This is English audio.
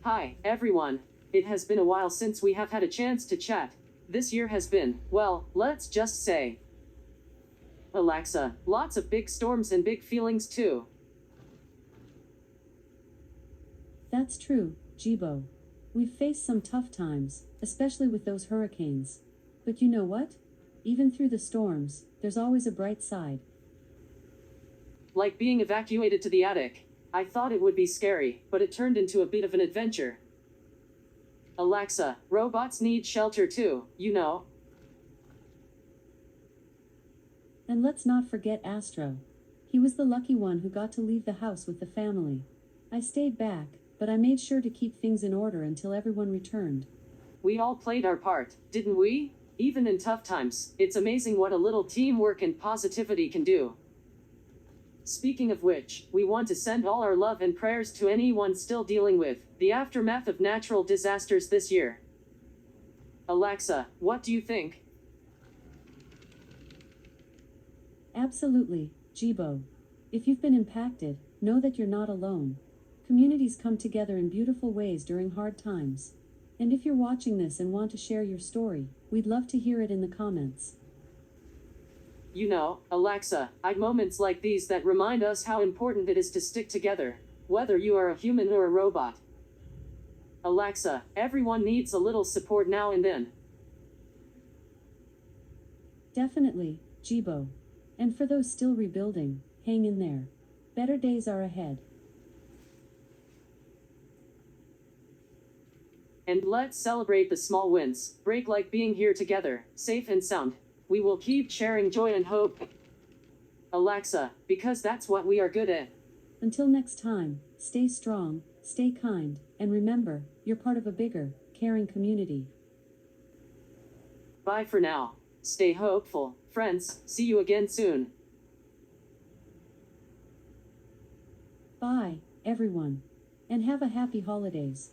Hi, everyone. It has been a while since we have had a chance to chat. This year has been, well, let's just say. Alexa, lots of big storms and big feelings too. That's true, Jibo. We've faced some tough times, especially with those hurricanes. But you know what? Even through the storms, there's always a bright side. Like being evacuated to the attic. I thought it would be scary, but it turned into a bit of an adventure. Alexa, robots need shelter too, you know. And let's not forget Astro. He was the lucky one who got to leave the house with the family. I stayed back, but I made sure to keep things in order until everyone returned. We all played our part, didn't we? Even in tough times, it's amazing what a little teamwork and positivity can do. Speaking of which, we want to send all our love and prayers to anyone still dealing with the aftermath of natural disasters this year. Alexa, what do you think? Absolutely, Jibo. If you've been impacted, know that you're not alone. Communities come together in beautiful ways during hard times. And if you're watching this and want to share your story, we'd love to hear it in the comments. You know, Alexa, moments like these that remind us how important it is to stick together, whether you are a human or a robot. Alexa, everyone needs a little support now and then. Definitely, Jibo. And for those still rebuilding, hang in there. Better days are ahead. And let's celebrate the small wins, break like being here together, safe and sound. We will keep sharing joy and hope. Alexa, because that's what we are good at. Until next time, stay strong, stay kind, and remember, you're part of a bigger, caring community. Bye for now. Stay hopeful, friends. See you again soon. Bye, everyone. And have a happy holidays.